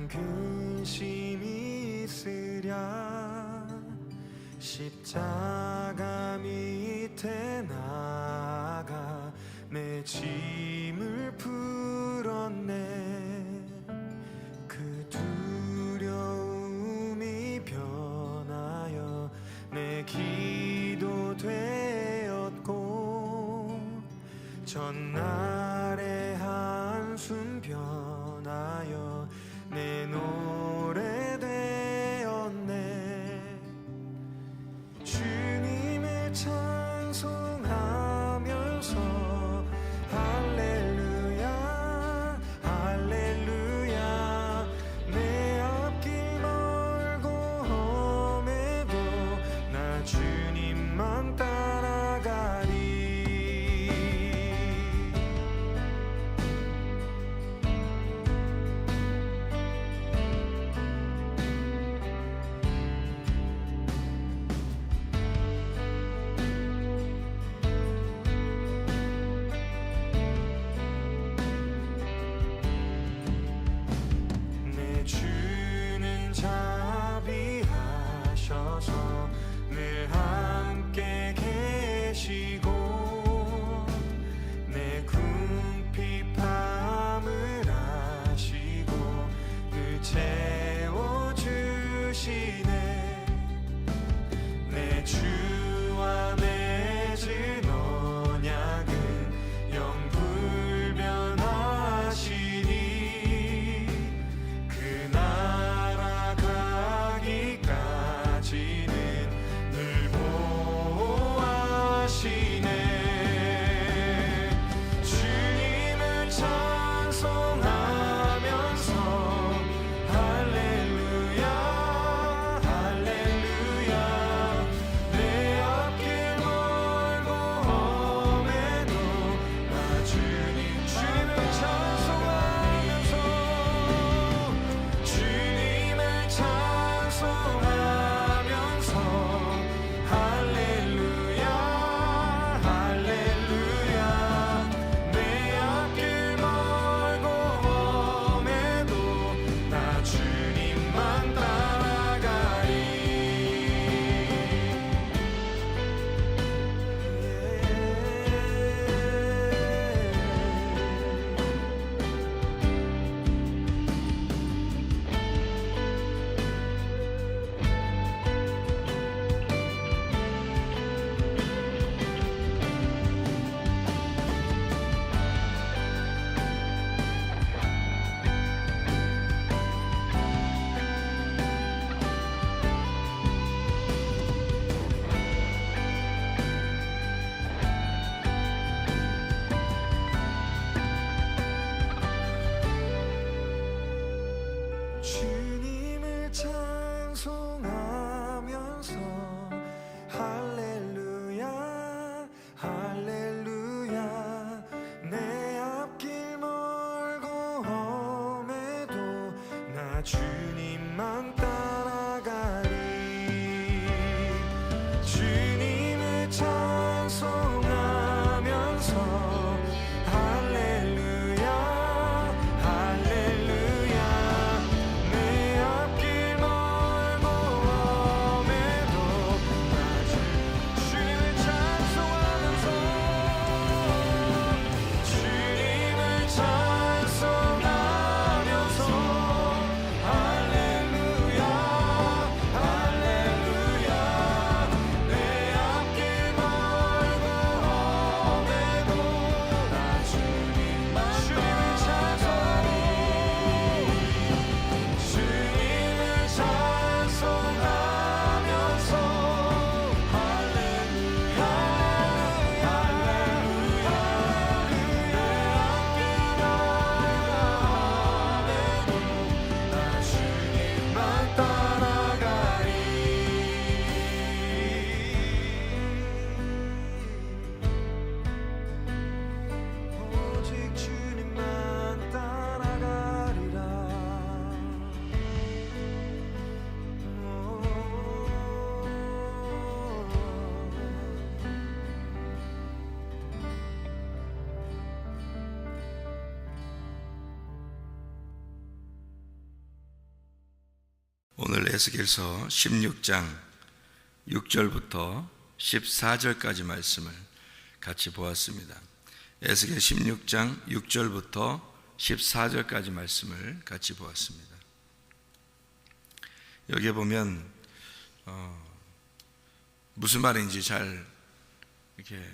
큰 근심이 있으랴 십자가 밑에 나가 내 짐을 풀었네. 그 두려움이 변하여 내 기도 되었고 전날의 한숨 변하여 내 노래 되었네. 주님을 찬송하면서 할렐루야 할렐루야 내 앞길 멀고 험해도 나 주님만 따라가리. 내 주는 자비하셔서 늘 함께 계시고 내 궁핍함을 아시고 늘 채워주시네. 내 주와 맺은 언약은 영불변하시니 그 나라 가기까지는 늘 보호하시네. 주님을 찬송하면서 할렐루야 할렐루야 내 앞길 멀고 험해도 나 주님을 찬송하면서 주님을 찬송하면서 할렐루야 할렐루야 내 앞길 멀고 험해도 나 주님만 따라가리. 주님을 찬송하면서 할렐루야 할렐루야 내 앞길 멀고 험해도 나 주님만 따라가리. 주님을 찬송하면서 할렐루야 할렐루야 내 앞길 멀고 에스겔서 16장 6절부터 14절까지 말씀을 같이 보았습니다. 에스겔 16장 6절부터 14절까지 말씀을 같이 보았습니다. 여기에 보면 무슨 말인지 잘 이렇게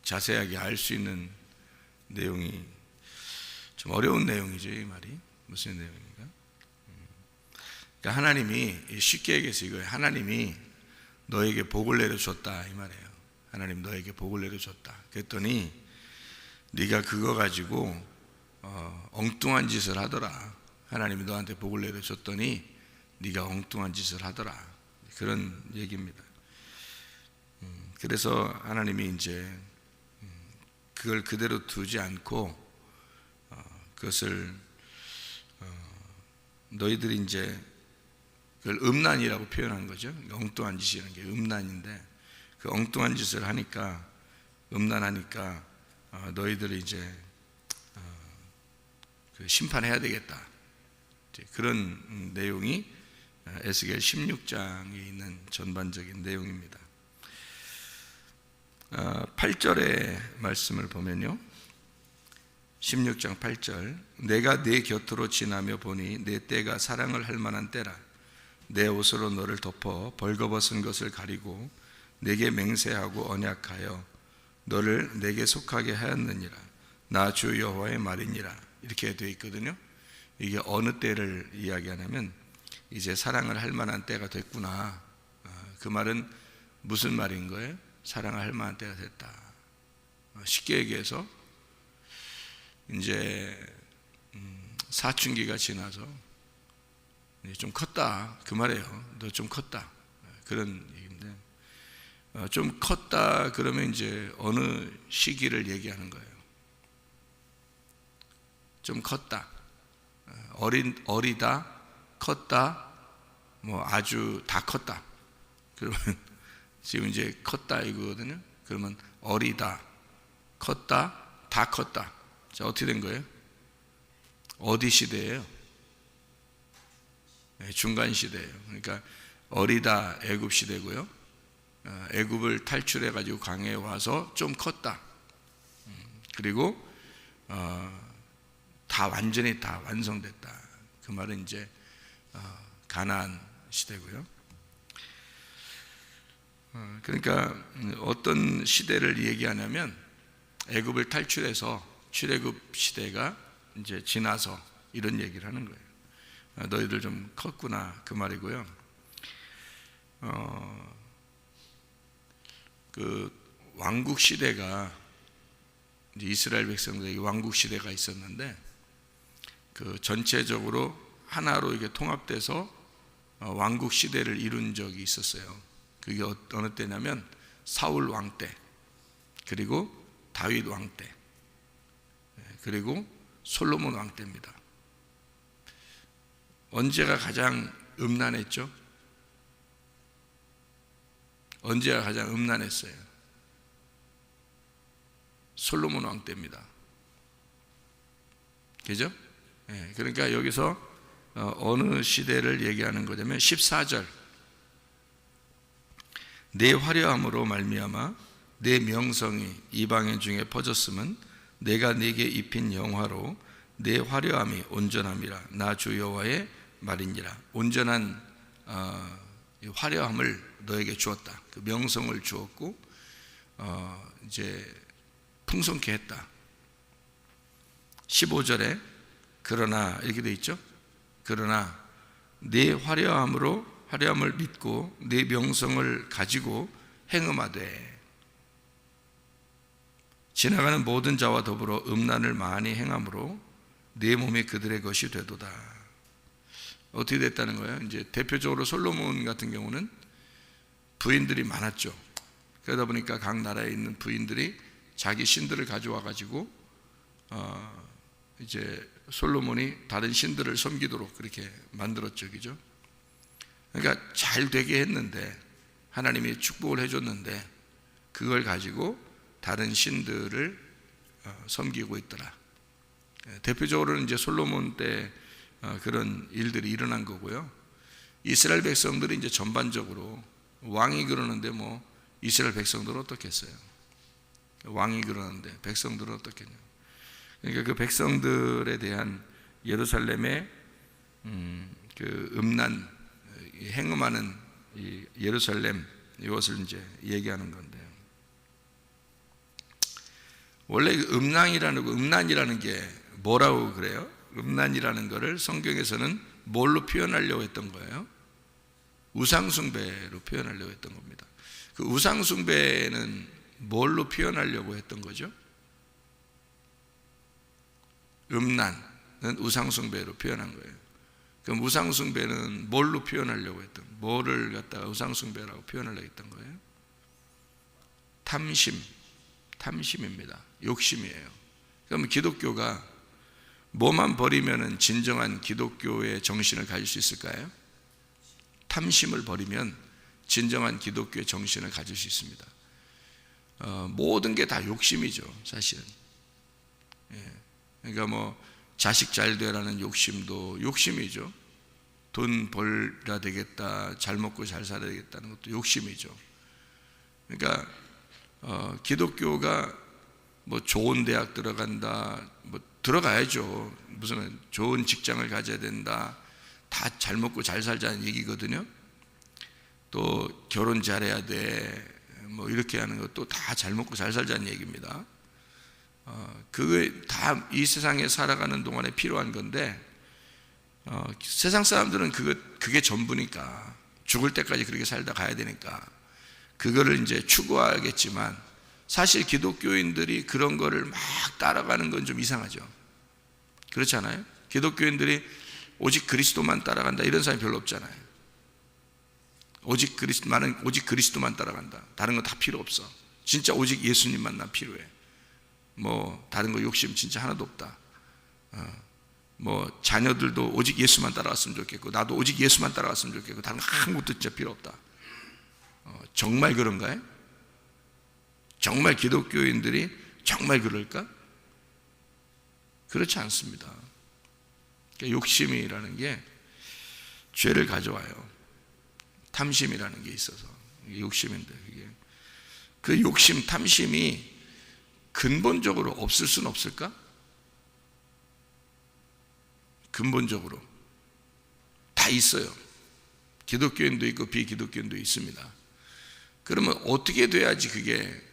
자세하게 알 수 있는 내용이 좀 어려운 내용이죠. 이 말이 무슨 내용입니까? 그러니까 하나님이 쉽게 얘기해서 이거예요. 하나님이 너에게 복을 내려줬다 이 말이에요. 하나님 너에게 복을 내려줬다. 그랬더니 네가 그거 가지고 엉뚱한 짓을 하더라. 하나님이 너한테 복을 내려줬더니 네가 엉뚱한 짓을 하더라. 그런 얘기입니다. 그래서 하나님이 이제 그걸 그대로 두지 않고 그것을 너희들이 이제 그걸 음란이라고 표현한 거죠. 엉뚱한 짓이라는 게 음란인데 그 엉뚱한 짓을 하니까 음란하니까 너희들이 이제 그 심판해야 되겠다. 그런 내용이 에스겔 16장에 있는 전반적인 내용입니다. 8절의 말씀을 보면요, 16장 8절, 내가 네 곁으로 지나며 보니 내 때가 사랑을 할 만한 때라. 내 옷으로 너를 덮어 벌거벗은 것을 가리고 내게 맹세하고 언약하여 너를 내게 속하게 하였느니라. 나 주 여호와의 말이니라. 이렇게 되어 있거든요. 이게 어느 때를 이야기하냐면 이제 사랑을 할 만한 때가 됐구나. 그 말은 무슨 말인 거예요? 사랑을 할 만한 때가 됐다. 쉽게 얘기해서 이제 사춘기가 지나서 좀 컸다 그 말이에요. 너 좀 컸다 그런 얘기인데, 좀 컸다 그러면 이제 어느 시기를 얘기하는 거예요. 좀 컸다, 어리다, 컸다, 뭐 아주 다 컸다. 그러면 지금 이제 컸다 이거거든요. 그러면 어리다, 컸다, 다 컸다. 자, 어떻게 된 거예요? 어디 시대예요? 중간 시대예요. 그러니까 어리다 애굽 시대고요. 애굽을 탈출해 가지고 광야에 와서 좀 컸다. 그리고 다 완전히 다 완성됐다. 그 말은 이제 가나안 시대고요. 그러니까 어떤 시대를 얘기하냐면 애굽을 탈출해서 출애굽 시대가 이제 지나서 이런 얘기를 하는 거예요. 너희들 좀 컸구나 그 말이고요. 그 왕국 시대가 이제 이스라엘 백성들에게 왕국 시대가 있었는데 그 전체적으로 하나로 이게 통합돼서 왕국 시대를 이룬 적이 있었어요. 그게 어느 때냐면 사울 왕 때, 그리고 다윗 왕 때, 그리고 솔로몬 왕 때입니다. 언제가 가장 음란했죠? 언제가 가장 음란했어요? 솔로몬 왕 때입니다. 그죠? 그러니까 여기서 어느 시대를 얘기하는 거냐면 14절, 내 화려함으로 말미암아 내 명성이 이방인 중에 퍼졌음은 내가 네게 입힌 영화로 내 화려함이 온전함이라. 나 주 여호와의 말이니라. 온전한 화려함을 너에게 주었다. 그 명성을 주었고 이제 풍성케 했다. 15절에 그러나 이렇게 돼 있죠. 그러나 내 화려함을 믿고 내 명성을 가지고 행음하되 지나가는 모든 자와 더불어 음란을 많이 행함으로 내 몸이 그들의 것이 되도다. 어떻게 됐다는 거예요? 이제 대표적으로 솔로몬 같은 경우는 부인들이 많았죠. 그러다 보니까 각 나라에 있는 부인들이 자기 신들을 가져와 가지고 이제 솔로몬이 다른 신들을 섬기도록 그렇게 만들었죠, 그죠? 그러니까 잘 되게 했는데 하나님이 축복을 해줬는데 그걸 가지고 다른 신들을 섬기고 있더라. 대표적으로는 이제 솔로몬 때 그런 일들이 일어난 거고요. 이스라엘 백성들이 이제 전반적으로 왕이 그러는데 뭐 이스라엘 백성들은 어떻겠어요? 왕이 그러는데 백성들은 어떻겠냐? 그러니까 그 백성들에 대한 예루살렘의 그 음란, 행음하는 이 예루살렘, 이것을 이제 얘기하는 건데요. 원래 음란이라는 게 뭐라고 그래요? 음란이라는 거를 성경에서는 뭘로 표현하려고 했던 거예요? 우상숭배로 표현하려고 했던 겁니다. 그 우상숭배는 뭘로 표현하려고 했던 거죠? 음란은 우상숭배로 표현한 거예요. 그럼 우상숭배는 뭘로 표현하려고 했던, 뭐를 갖다가 우상숭배라고 표현하려고 했던 거예요? 탐심입니다. 욕심이에요. 그럼 기독교가 뭐만 버리면 진정한 기독교의 정신을 가질 수 있을까요? 탐심을 버리면 진정한 기독교의 정신을 가질 수 있습니다. 모든 게 다 욕심이죠, 사실은. 그러니까 뭐 자식 잘 되라는 욕심도 욕심이죠. 돈 벌어야 되겠다, 잘 먹고 잘 살아야 되겠다는 것도 욕심이죠. 그러니까 기독교가 뭐 좋은 대학 들어간다, 뭐 들어가야죠. 무슨 좋은 직장을 가져야 된다, 다 잘 먹고 잘 살자는 얘기거든요. 또 결혼 잘해야 돼, 뭐 이렇게 하는 것도 다 잘 먹고 잘 살자는 얘기입니다. 그게 다 이 세상에 살아가는 동안에 필요한 건데, 세상 사람들은 그게 전부니까, 죽을 때까지 그렇게 살다 가야 되니까 그거를 이제 추구하겠지만, 사실 기독교인들이 그런 거를 막 따라가는 건 좀 이상하죠. 그렇지 않아요? 기독교인들이 오직 그리스도만 따라간다 이런 사람이 별로 없잖아요. 오직 그리스도만 따라간다, 다른 거 다 필요 없어, 진짜 오직 예수님만 나 필요해, 뭐 다른 거 욕심 진짜 하나도 없다, 뭐 자녀들도 오직 예수만 따라갔으면 좋겠고, 나도 오직 예수만 따라갔으면 좋겠고, 다른 거 아무것도 진짜 필요 없다. 정말 그런가요? 정말 기독교인들이 정말 그럴까? 그렇지 않습니다. 그러니까 욕심이라는 게 죄를 가져와요. 탐심이라는 게 있어서, 이게 욕심인데, 그 욕심, 탐심이 근본적으로 없을 수는 없을까? 근본적으로 다 있어요. 기독교인도 있고 비기독교인도 있습니다. 그러면 어떻게 돼야지 그게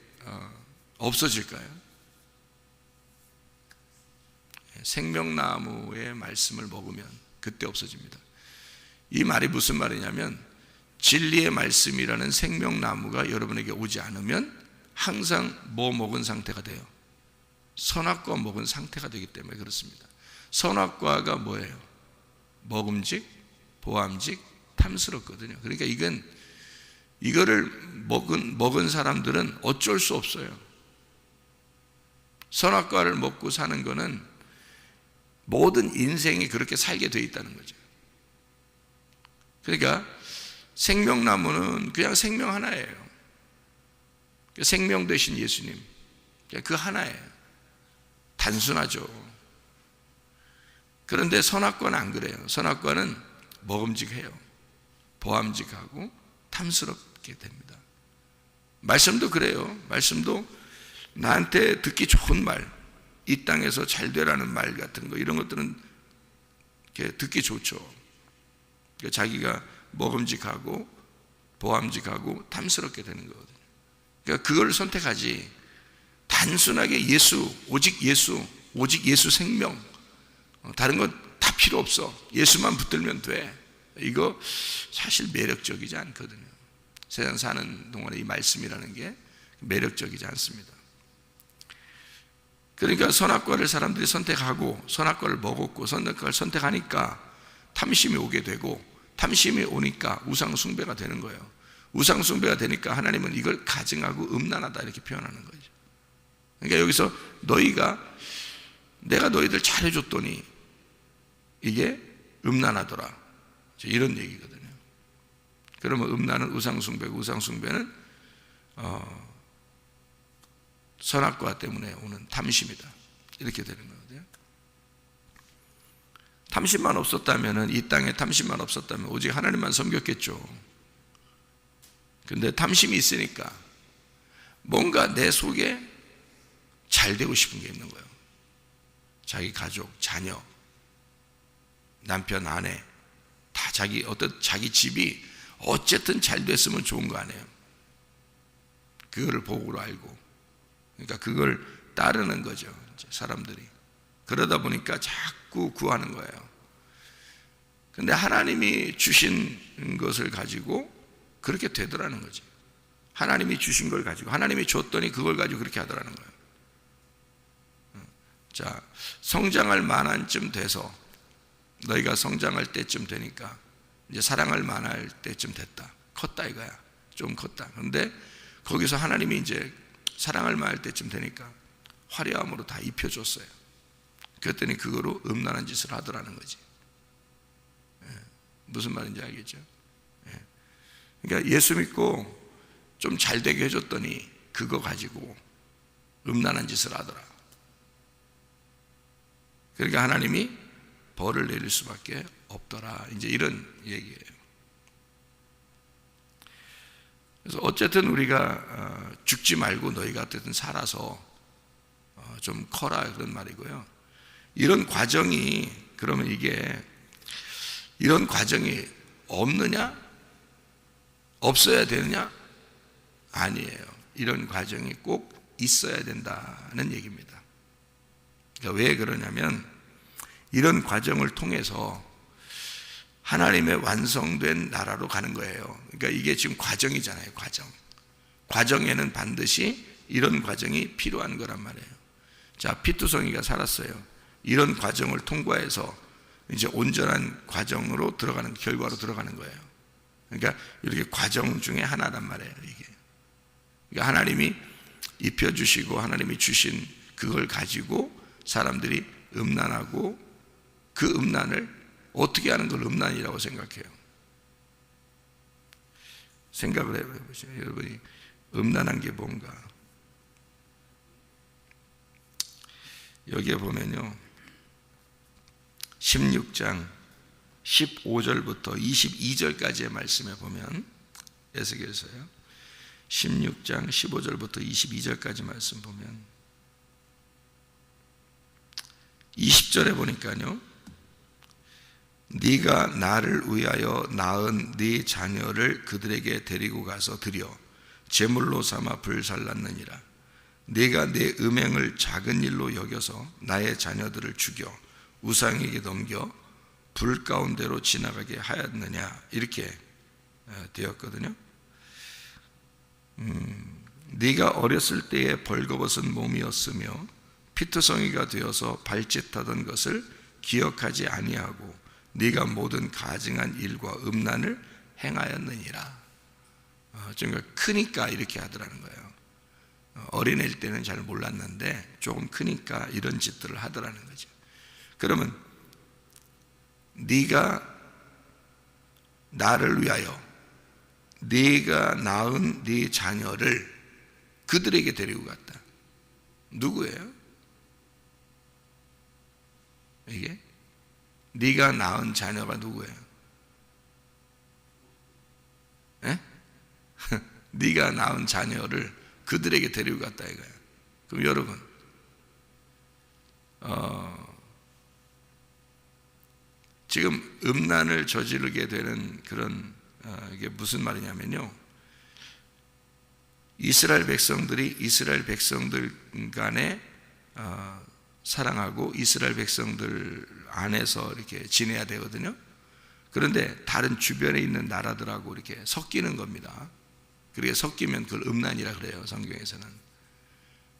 없어질까요? 생명나무의 말씀을 먹으면 그때 없어집니다. 이 말이 무슨 말이냐면, 진리의 말씀이라는 생명나무가 여러분에게 오지 않으면 항상 뭐 먹은 상태가 돼요? 선악과 먹은 상태가 되기 때문에 그렇습니다. 선악과가 뭐예요? 먹음직, 보암직, 탐스럽거든요. 그러니까 이거를 먹은 사람들은 어쩔 수 없어요. 선악과를 먹고 사는 거는 모든 인생이 그렇게 살게 돼 있다는 거죠. 그러니까 생명나무는 그냥 생명 하나예요. 생명 되신 예수님, 그 하나예요. 단순하죠. 그런데 선악과는 안 그래요. 선악과는 먹음직해요. 보암직하고 탐스럽게 됩니다. 말씀도 그래요. 말씀도 나한테 듣기 좋은 말, 이 땅에서 잘 되라는 말 같은 거, 이런 것들은 듣기 좋죠. 자기가 먹음직하고 보암직하고 탐스럽게 되는 거거든요. 그러니까 그걸 선택하지, 단순하게 예수, 오직 예수 생명, 다른 건 다 필요 없어, 예수만 붙들면 돼, 이거 사실 매력적이지 않거든요. 세상 사는 동안에 이 말씀이라는 게 매력적이지 않습니다. 그러니까 선악과를 사람들이 선택하고, 선악과를 먹었고, 선악과를 선택하니까 탐심이 오게 되고, 탐심이 오니까 우상숭배가 되는 거예요. 우상숭배가 되니까 하나님은 이걸 가증하고 음란하다 이렇게 표현하는 거죠. 그러니까 여기서 내가 너희들 잘해줬더니 이게 음란하더라, 이런 얘기거든요. 그러면 음란은 우상숭배고, 우상숭배는 선악과 때문에 오는 탐심이다, 이렇게 되는 거거든요. 탐심만 없었다면, 이 땅에 탐심만 없었다면 오직 하나님만 섬겼겠죠. 근데 탐심이 있으니까 뭔가 내 속에 잘 되고 싶은 게 있는 거예요. 자기 가족, 자녀, 남편, 아내 다 자기 집이 어쨌든 잘 됐으면 좋은 거 아니에요. 그거를 복으로 알고, 그러니까 그걸 따르는 거죠, 이제 사람들이. 그러다 보니까 자꾸 구하는 거예요. 근데 하나님이 주신 것을 가지고 그렇게 되더라는 거지. 하나님이 주신 걸 가지고, 하나님이 줬더니 그걸 가지고 그렇게 하더라는 거예요. 자, 성장할 만한 쯤 돼서, 너희가 성장할 때쯤 되니까 이제 사랑할 만할 때쯤 됐다, 컸다 이거야. 좀 컸다. 그런데 거기서 하나님이 이제 사랑할 만할 때쯤 되니까 화려함으로 다 입혀줬어요. 그랬더니 그거로 음란한 짓을 하더라는 거지. 무슨 말인지 알겠죠? 그러니까 예수 믿고 좀 잘 되게 해줬더니 그거 가지고 음란한 짓을 하더라. 그러니까 하나님이 벌을 내릴 수밖에 없더라, 이제 이런 얘기예요. 그래서 어쨌든 우리가 죽지 말고 너희가 어쨌든 살아서 좀 커라, 그런 말이고요. 이런 과정이, 그러면 이게 이런 과정이 없느냐? 없어야 되느냐? 아니에요. 이런 과정이 꼭 있어야 된다는 얘기입니다. 그러니까 왜 그러냐면, 이런 과정을 통해서 하나님의 완성된 나라로 가는 거예요. 그러니까 이게 지금 과정이잖아요. 과정에는 반드시 이런 과정이 필요한 거란 말이에요. 자, 피투성이가 살았어요. 이런 과정을 통과해서 이제 온전한 과정으로 들어가는, 결과로 들어가는 거예요. 그러니까 이렇게 과정 중에 하나란 말이에요, 이게. 그러니까 하나님이 입혀주시고 하나님이 주신 그걸 가지고 사람들이 음란하고, 그 음란을 어떻게 하는 걸 음란이라고 생각해요? 생각을 해보세요. 여러분이 음란한 게 뭔가. 여기에 보면요, 16장 15절부터 22절까지의 말씀에 보면, 에스겔서요 16장 15절부터 22절까지 말씀 보면, 20절에 보니까요, 네가 나를 위하여 낳은 네 자녀를 그들에게 데리고 가서 드려 제물로 삼아 불살랐느니라. 네가 내 음행을 작은 일로 여겨서 나의 자녀들을 죽여 우상에게 넘겨 불 가운데로 지나가게 하였느냐, 이렇게 되었거든요. 네가 어렸을 때에 벌거벗은 몸이었으며 피투성이가 되어서 발짓하던 것을 기억하지 아니하고 네가 모든 가증한 일과 음란을 행하였느니라. 좀 크니까 이렇게 하더라는 거예요. 어린애일 때는 잘 몰랐는데 조금 크니까 이런 짓들을 하더라는 거죠. 그러면 네가 나를 위하여 네가 낳은 네 자녀를 그들에게 데리고 갔다. 누구예요? 이게 네가 낳은 자녀가 누구예요? 에? 네가 낳은 자녀를 그들에게 데리고 갔다 이거예요. 그럼 여러분, 지금 음란을 저지르게 되는 그런 이게 무슨 말이냐면요, 이스라엘 백성들 간에 사랑하고 이스라엘 백성들 안에서 이렇게 지내야 되거든요. 그런데 다른 주변에 있는 나라들하고 이렇게 섞이는 겁니다. 그렇게 섞이면 그걸 음란이라 그래요, 성경에서는.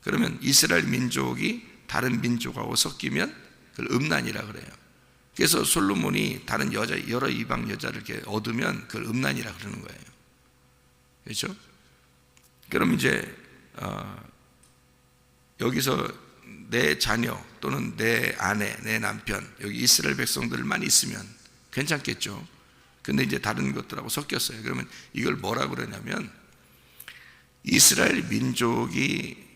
그러면 이스라엘 민족이 다른 민족하고 섞이면 그걸 음란이라 그래요. 그래서 솔로몬이 다른 여자, 여러 이방 여자를 이렇게 얻으면 그걸 음란이라 그러는 거예요. 그렇죠? 그럼 이제 여기서 내 자녀 또는 내 아내, 내 남편, 여기 이스라엘 백성들만 있으면 괜찮겠죠. 근데 이제 다른 것들하고 섞였어요. 그러면 이걸 뭐라 그러냐면, 이스라엘 민족이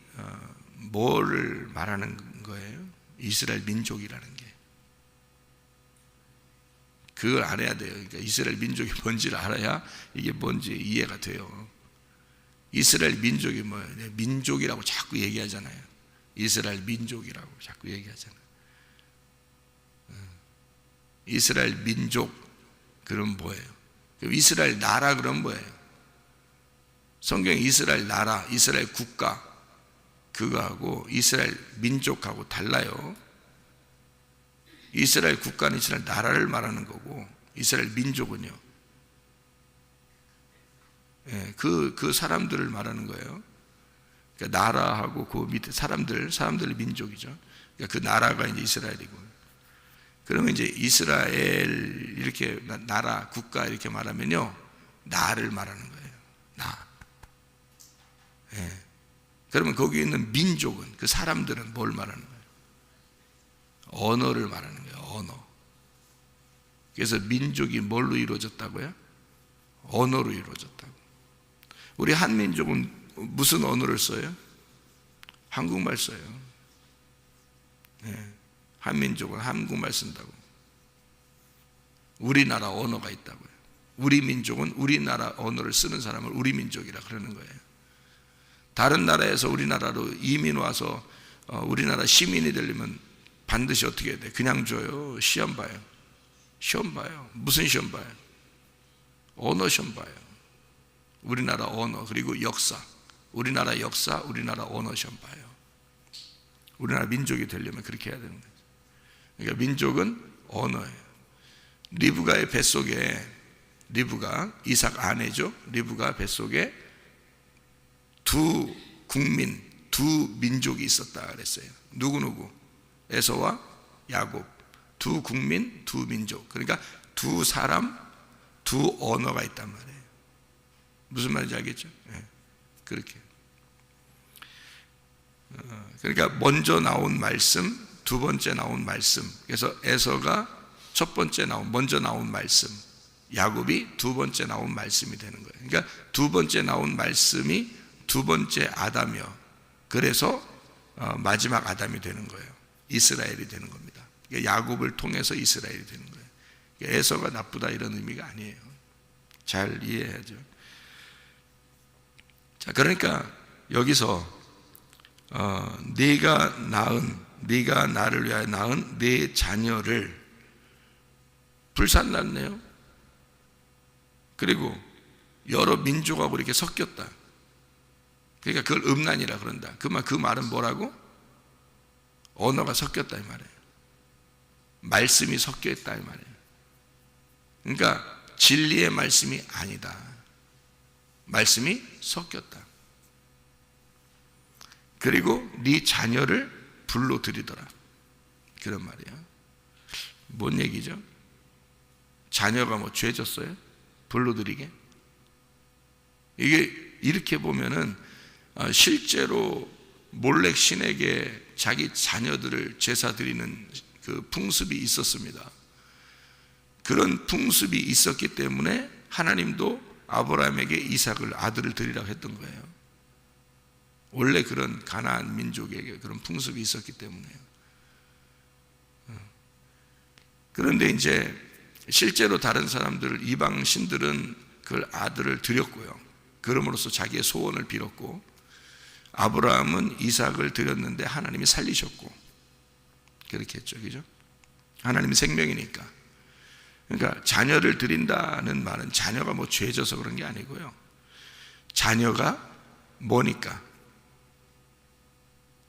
뭐를 말하는 거예요? 이스라엘 민족이라는 게 그걸 알아야 돼요. 그러니까 이스라엘 민족이 뭔지를 알아야 이게 뭔지 이해가 돼요. 이스라엘 민족이 뭐예요? 민족이라고 자꾸 얘기하잖아요. 이스라엘 민족이라고 자꾸 얘기하잖아요. 이스라엘 민족 그럼 뭐예요? 이스라엘 나라 그럼 뭐예요? 성경에 이스라엘 나라, 이스라엘 국가 그거하고 이스라엘 민족하고 달라요. 이스라엘 국가는 이스라엘 나라를 말하는 거고 이스라엘 민족은요, 그 사람들을 말하는 거예요. 그러니까 나라하고 그 밑에 사람들의 민족이죠. 그러니까 그 나라가 이제 이스라엘이고. 그러면 이제 이스라엘 이렇게 나라, 국가 이렇게 말하면요, 나를 말하는 거예요. 나. 그러면 거기 있는 민족은, 그 사람들은 뭘 말하는 거예요? 언어를 말하는 거예요. 언어. 그래서 민족이 뭘로 이루어졌다고요? 언어로 이루어졌다고. 우리 한민족은 무슨 언어를 써요? 한국말 써요. 한민족은 한국말 쓴다고. 우리나라 언어가 있다고요. 우리 민족은 우리나라 언어를 쓰는 사람을 우리 민족이라 그러는 거예요. 다른 나라에서 우리나라로 이민 와서 우리나라 시민이 되려면 반드시 어떻게 해야 돼? 그냥 줘요? 시험 봐요? 시험 봐요. 무슨 시험 봐요? 언어 시험 봐요. 우리나라 언어, 그리고 역사, 우리나라 역사, 우리나라 언어 시험 봐요. 우리나라 민족이 되려면 그렇게 해야 되는 거예요. 그러니까 민족은 언어예요. 리브가의 뱃속에, 리브가 이삭 아내죠. 리브가 뱃속에 두 국민, 두 민족이 있었다 그랬어요. 누구누구? 에서와 야곱. 두 국민, 두 민족. 그러니까 두 사람, 두 언어가 있단 말이에요. 무슨 말인지 알겠죠? 그렇게. 그러니까 먼저 나온 말씀, 두 번째 나온 말씀. 그래서 에서가 첫 번째 먼저 나온 말씀, 야곱이 두 번째 나온 말씀이 되는 거예요. 그러니까 두 번째 나온 말씀이 두 번째 아담이요. 그래서 마지막 아담이 되는 거예요. 이스라엘이 되는 겁니다. 그러니까 야곱을 통해서 이스라엘이 되는 거예요. 그러니까 에서가 나쁘다 이런 의미가 아니에요. 잘 이해해야죠. 자, 그러니까 여기서 네가 나를 위하여 낳은 네 자녀를 불산났네요. 그리고 여러 민족하고 이렇게 섞였다. 그러니까 그걸 음란이라 그런다. 그 말은 뭐라고? 언어가 섞였다 이 말이에요. 말씀이 섞여 있다 이 말이에요. 그러니까 진리의 말씀이 아니다. 말씀이 섞였다. 그리고 네 자녀를 불로 들이더라. 그런 말이에요. 뭔 얘기죠? 자녀가 뭐 죄졌어요? 불로 들이게? 이게 이렇게 보면은 실제로 몰렉 신에게 자기 자녀들을 제사 드리는 그 풍습이 있었습니다. 그런 풍습이 있었기 때문에 하나님도 아브라함에게 이삭을 아들을 드리라고 했던 거예요. 원래 그런 가나안 민족에게 그런 풍습이 있었기 때문에요. 그런데 이제 실제로 다른 사람들, 이방 신들은 그 아들을 드렸고요. 그럼으로써 자기의 소원을 빌었고, 아브라함은 이삭을 드렸는데 하나님이 살리셨고, 그렇게 했죠, 그죠? 하나님이 생명이니까. 그러니까 자녀를 드린다는 말은 자녀가 뭐 죄져서 그런 게 아니고요. 자녀가 뭐니까?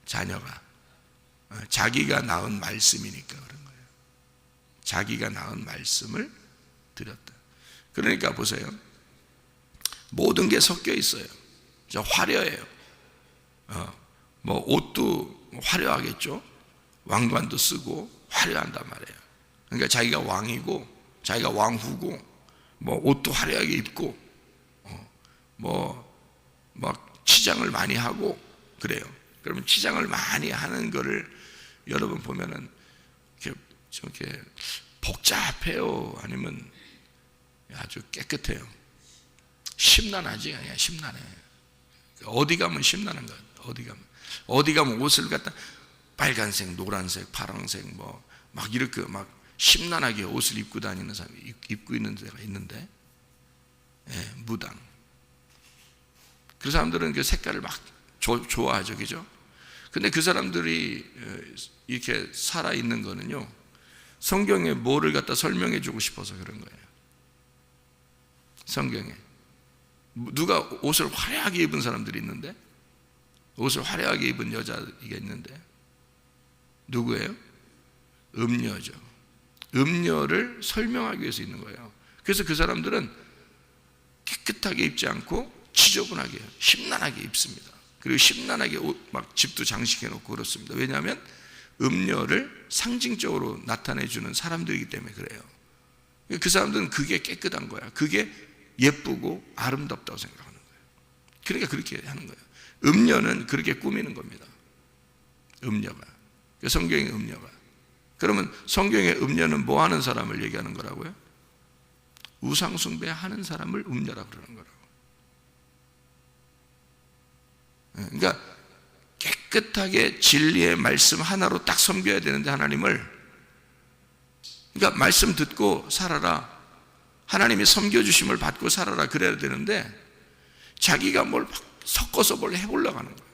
자녀가 자기가 낳은 말씀이니까 그런 거예요. 자기가 낳은 말씀을 드렸다. 그러니까 보세요. 모든 게 섞여 있어요. 화려해요. 뭐 옷도 화려하겠죠. 왕관도 쓰고 화려한단 말이에요. 그러니까 자기가 왕이고, 자기가 왕후고, 뭐 옷도 화려하게 입고, 막 치장을 많이 하고 그래요. 그러면 치장을 많이 하는 거를 여러분 보면은 이렇게 복잡해요? 아니면 아주 깨끗해요? 심란하지? 그냥 심란해. 어디 가면 심란한 거야. 어디 가면 옷을 갖다 빨간색, 노란색, 파란색 막 이렇게 막 심란하게 옷을 입고 다니는 사람이 입고 있는 데가 있는데, 무당. 그 사람들은 그 색깔을 막 좋아하죠, 그죠? 근데 그 사람들이 이렇게 살아 있는 거는요, 성경에 뭐를 갖다 설명해 주고 싶어서 그런 거예요. 성경에 누가 옷을 화려하게 입은 사람들이 있는데, 옷을 화려하게 입은 여자가 있는데 누구예요? 음녀죠. 음녀를 설명하기 위해서 있는 거예요. 그래서 그 사람들은 깨끗하게 입지 않고 지저분하게, 심란하게 입습니다. 그리고 심란하게 막 집도 장식해 놓고 그렇습니다. 왜냐하면 음녀를 상징적으로 나타내 주는 사람들이기 때문에 그래요. 그 사람들은 그게 깨끗한 거야. 그게 예쁘고 아름답다고 생각하는 거예요. 그러니까 그렇게 하는 거예요. 음녀는 그렇게 꾸미는 겁니다. 음녀가, 성경의 음녀가. 그러면 성경의 음녀는 뭐 하는 사람을 얘기하는 거라고요? 우상숭배 하는 사람을 음녀라고 그러는 거라고. 그러니까 깨끗하게 진리의 말씀 하나로 딱 섬겨야 되는데, 하나님을, 그러니까 말씀 듣고 살아라, 하나님이 섬겨주심을 받고 살아라, 그래야 되는데 자기가 뭘 막 섞어서 뭘 해보려고 하는 거예요.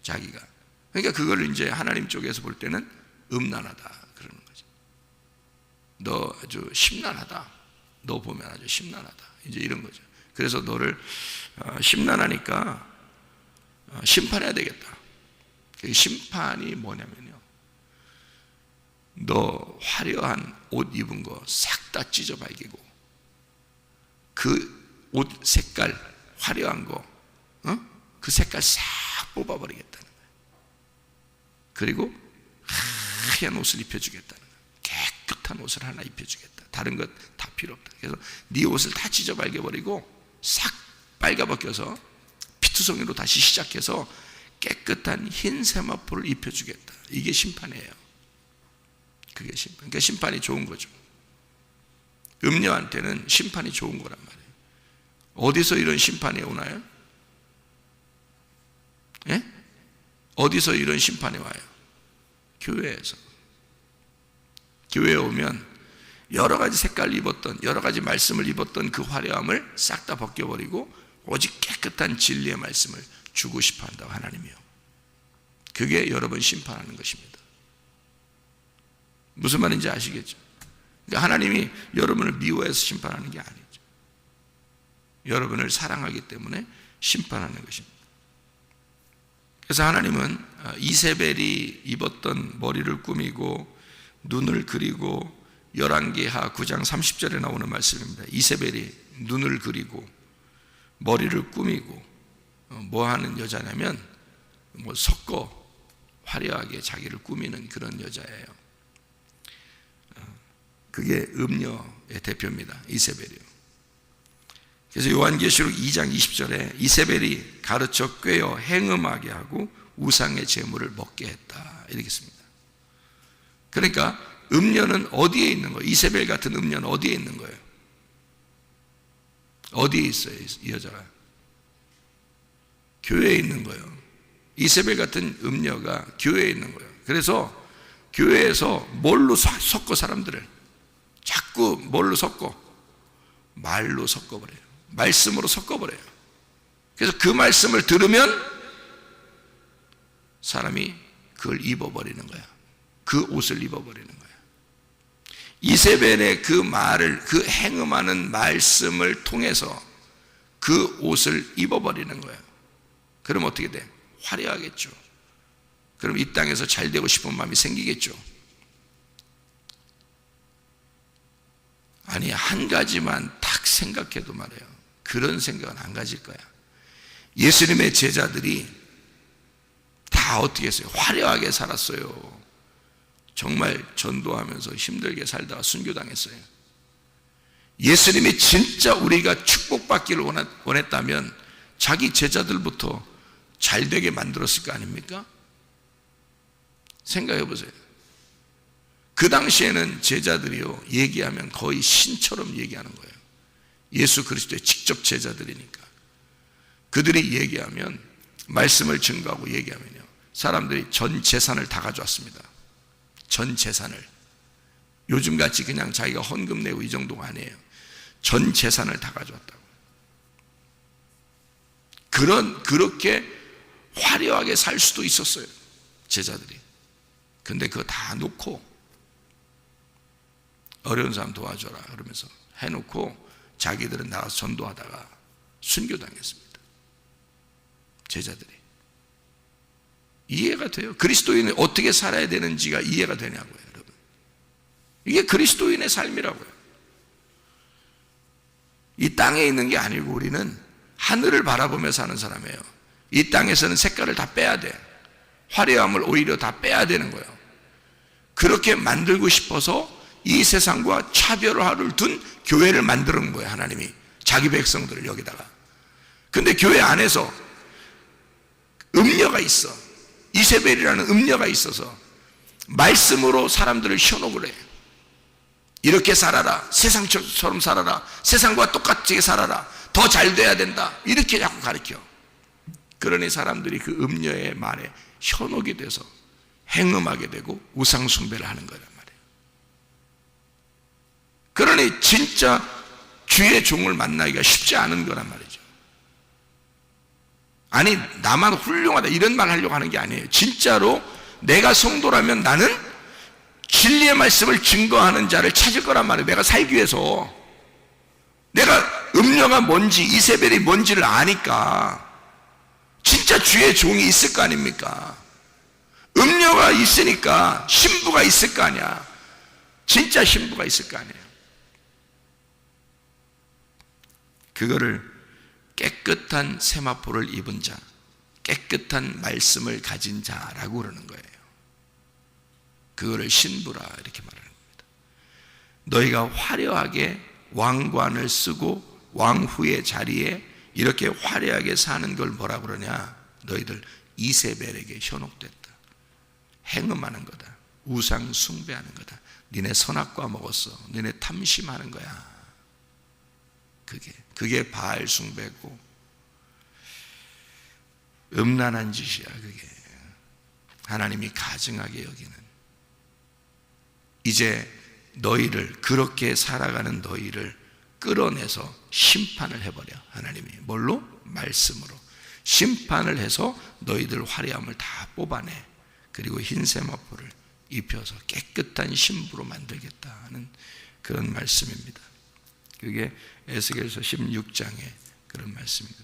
자기가. 그러니까 그걸 이제 하나님 쪽에서 볼 때는 음란하다 그러는 거죠. 너 아주 심란하다, 너 보면 아주 심란하다, 이제 이런 거죠. 그래서 너를 심란하니까 심판해야 되겠다. 그 심판이 뭐냐면요, 너 화려한 옷 입은 거 싹 다 찢어발기고, 그 옷 색깔 화려한 거, 그 색깔 싹 뽑아버리겠다는 거예요. 그리고 하얀 옷을 입혀주겠다는 거예요. 깨끗한 옷을 하나 입혀주겠다. 다른 것 다 필요 없다. 그래서 네 옷을 다 찢어발겨버리고 싹 빨가벗겨서 피투성이로 다시 시작해서 깨끗한 흰 세마포를 입혀주겠다. 이게 심판이에요. 그게 심판. 그러니까 심판이 좋은 거죠. 음녀한테는 심판이 좋은 거란 말이에요. 어디서 이런 심판이 오나요? 예? 어디서 이런 심판이 와요? 교회에서. 교회에 오면 여러 가지 색깔 입었던, 여러 가지 말씀을 입었던 그 화려함을 싹 다 벗겨버리고 오직 깨끗한 진리의 말씀을 주고 싶어 한다고, 하나님이요. 그게 여러분 심판하는 것입니다. 무슨 말인지 아시겠죠? 그러니까 하나님이 여러분을 미워해서 심판하는 게 아니죠. 여러분을 사랑하기 때문에 심판하는 것입니다. 그래서 하나님은 이세벨이 입었던 머리를 꾸미고 눈을 그리고, 열왕기하 9장 30절에 나오는 말씀입니다. 이세벨이 눈을 그리고 머리를 꾸미고 뭐 하는 여자냐면, 뭐 섞어 화려하게 자기를 꾸미는 그런 여자예요. 그게 음녀의 대표입니다. 이세벨이요. 그래서 요한계시록 2장 20절에 이세벨이 가르쳐 꿰어 행음하게 하고 우상의 제물을 먹게 했다, 이렇게 씁니다. 그러니까 음녀는 어디에 있는 거예요? 이세벨 같은 음녀는 어디에 있는 거예요? 어디에 있어요, 이 여자가? 교회에 있는 거예요. 이세벨 같은 음녀가 교회에 있는 거예요. 그래서 교회에서 뭘로 섞어, 사람들을 자꾸 뭘로 섞어? 말로 섞어버려요. 말씀으로 섞어버려요. 그래서 그 말씀을 들으면 사람이 그걸 입어버리는 거야. 그 옷을 입어버리는 거야. 이세벨의 그 말을, 그 행음하는 말씀을 통해서 그 옷을 입어버리는 거예요. 그럼 어떻게 돼? 화려하겠죠. 그럼 이 땅에서 잘 되고 싶은 마음이 생기겠죠. 아니, 한 가지만 딱 생각해도 말이에요, 그런 생각은 안 가질 거야. 예수님의 제자들이 다 어떻게 했어요? 화려하게 살았어요. 정말 전도하면서 힘들게 살다가 순교당했어요. 예수님이 진짜 우리가 축복받기를 원했다면 자기 제자들부터 잘 되게 만들었을 거 아닙니까? 생각해 보세요. 그 당시에는 제자들이요, 얘기하면 거의 신처럼 얘기하는 거예요. 예수 그리스도의 직접 제자들이니까. 그들이 얘기하면, 말씀을 증거하고 얘기하면요, 사람들이 전 재산을 다 가져왔습니다. 전 재산을. 요즘같이 그냥 자기가 헌금 내고 이 정도가 아니에요. 전 재산을 다 가져왔다고. 그렇게 화려하게 살 수도 있었어요, 제자들이. 근데 그거 다 놓고 어려운 사람 도와줘라 그러면서 해놓고 자기들은 나가서 전도하다가 순교당했습니다. 제자들이. 이해가 돼요? 그리스도인은 어떻게 살아야 되는지가 이해가 되냐고요, 여러분. 이게 그리스도인의 삶이라고요. 이 땅에 있는 게 아니고 우리는 하늘을 바라보며 사는 사람이에요. 이 땅에서는 색깔을 다 빼야 돼. 화려함을 오히려 다 빼야 되는 거예요. 그렇게 만들고 싶어서 이 세상과 차별화를 둔 교회를 만드는 거예요, 하나님이. 자기 백성들을 여기다가. 근데 교회 안에서 음녀가 있어. 이세벨이라는 음녀가 있어서 말씀으로 사람들을 현혹을 해. 이렇게 살아라, 세상처럼 살아라, 세상과 똑같이 살아라, 더 잘 돼야 된다, 이렇게 자꾸 가르쳐. 그러니 사람들이 그 음녀의 말에 현혹이 돼서 행음하게 되고 우상 숭배를 하는 거란 말이에요. 그러니 진짜 주의 종을 만나기가 쉽지 않은 거란 말이죠. 아니, 나만 훌륭하다 이런 말 하려고 하는 게 아니에요. 진짜로 내가 성도라면 나는 진리의 말씀을 증거하는 자를 찾을 거란 말이에요. 내가 살기 위해서. 내가 음녀가 뭔지 이세벨이 뭔지를 아니까 진짜 주의 종이 있을 거 아닙니까? 음녀가 있으니까 신부가 있을 거 아니야. 진짜 신부가 있을 거 아니에요. 그거를 깨끗한 세마포를 입은 자, 깨끗한 말씀을 가진 자라고 그러는 거예요. 그거를 신부라 이렇게 말하는 겁니다. 너희가 화려하게 왕관을 쓰고 왕후의 자리에 이렇게 화려하게 사는 걸 뭐라 그러냐? 너희들 이세벨에게 현혹됐다. 행음하는 거다. 우상 숭배하는 거다. 니네 선악과 먹었어. 니네 탐심하는 거야. 그게 바알 숭배고 음란한 짓이야. 그게 하나님이 가증하게 여기는. 이제 너희를, 그렇게 살아가는 너희를 끌어내서 심판을 해버려. 하나님이 뭘로? 말씀으로 심판을 해서 너희들 화려함을 다 뽑아내. 그리고 흰 세마포를 입혀서 깨끗한 신부로 만들겠다는 그런 말씀입니다. 그게 에스겔서 16장의 그런 말씀입니다.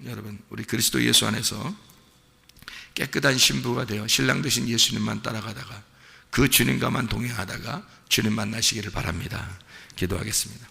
여러분, 우리 그리스도 예수 안에서 깨끗한 신부가 되어 신랑 되신 예수님만 따라가다가 그 주님과만 동행하다가 주님 만나시기를 바랍니다. 기도하겠습니다.